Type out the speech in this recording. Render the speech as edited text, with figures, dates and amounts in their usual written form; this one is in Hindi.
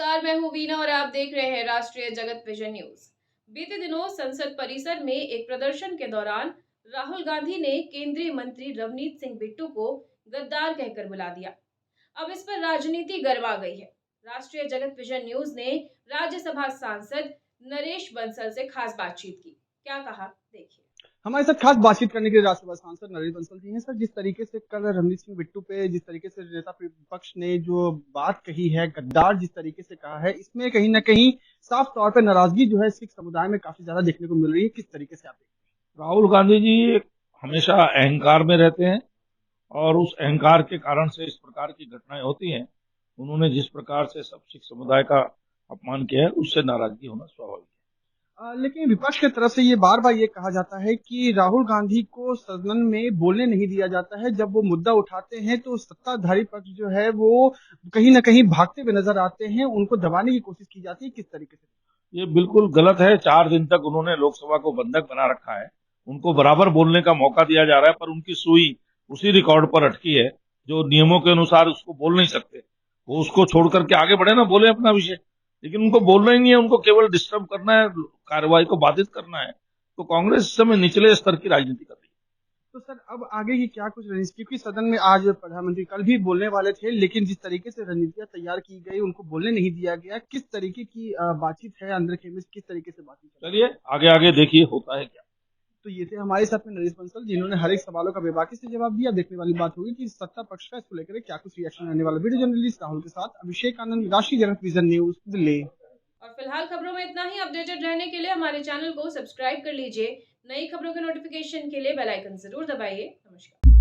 नमस्कार, मैं हूँ वीना और आप देख रहे हैं राष्ट्रीय जगत विजन न्यूज। बीते दिनों संसद परिसर में एक प्रदर्शन के दौरान राहुल गांधी ने केंद्रीय मंत्री रवनीत सिंह बिट्टू को गद्दार कहकर बुला दिया। अब इस पर राजनीति गरमा गई है। राष्ट्रीय जगत विजन न्यूज ने राज्यसभा सांसद नरेश बंसल से खास बातचीत की। क्या कहा, देखिए। हमारे साथ खास बातचीत करने के लिए राज्यसभा सांसद नरेश बंसल जी हैं। सर, जिस तरीके से कल रवनीत सिंह बिट्टू पे जिस तरीके से नेता विपक्ष ने जो बात कही है, गद्दार जिस तरीके से कहा है, इसमें कहीं ना कहीं साफ तौर पे नाराजगी जो है सिख समुदाय में काफी ज्यादा देखने को मिल रही है। किस तरीके से आप देखते राहुल गांधी जी हमेशा अहंकार में रहते हैं और उस अहंकार के कारण से इस प्रकार की घटनाएं होती हैं। उन्होंने जिस प्रकार से सब सिख समुदाय का अपमान किया है, उससे नाराजगी होना स्वाभाविक है। लेकिन विपक्ष की तरफ से ये बार बार ये कहा जाता है कि राहुल गांधी को सदन में बोलने नहीं दिया जाता है। जब वो मुद्दा उठाते हैं तो सत्ताधारी पक्ष जो है वो कहीं ना कहीं भागते हुए नजर आते हैं, उनको दबाने की कोशिश की जाती है। किस तरीके से ये बिल्कुल गलत है। 4 दिन तक उन्होंने लोकसभा को बंधक बना रखा है। उनको बराबर बोलने का मौका दिया जा रहा है, पर उनकी सुई उसी रिकॉर्ड पर अटकी है जो नियमों के अनुसार उसको बोल नहीं सकते। वो उसको छोड़ करके आगे बढ़े ना, बोले अपना विषय, लेकिन उनको बोलना ही नहीं है। उनको केवल डिस्टर्ब करना है, कार्रवाई को बाधित करना है। तो कांग्रेस इस समय निचले स्तर की राजनीति कर रही है। तो सर, अब आगे की क्या कुछ रणनीति, क्योंकि सदन में आज प्रधानमंत्री कल भी बोलने वाले थे, लेकिन जिस तरीके से रणनीतियां तैयार की गई, उनको बोलने नहीं दिया गया। किस तरीके की बातचीत है अंदर खेमे, किस तरीके से बातचीत है? चलिए आगे आगे देखिए होता है क्या। तो ये थे हमारे साथ में नरेश बंसल, जिन्होंने हर एक सवालों का बेबाकी से जवाब दिया। देखने वाली बात होगी कि सत्ता पक्ष का इसको लेकर क्या कुछ रिएक्शन आने वाला। वीडियो जर्नलिस्ट राहुल के साथ अभिषेक आनंद, राष्ट्रीय जनक विजन न्यूज, दिल्ली। और फिलहाल खबरों में इतना ही। अपडेटेड रहने के लिए हमारे चैनल को सब्सक्राइब कर लीजिए। नई खबरों के नोटिफिकेशन के लिए बेल आइकन जरूर दबाइए। नमस्कार।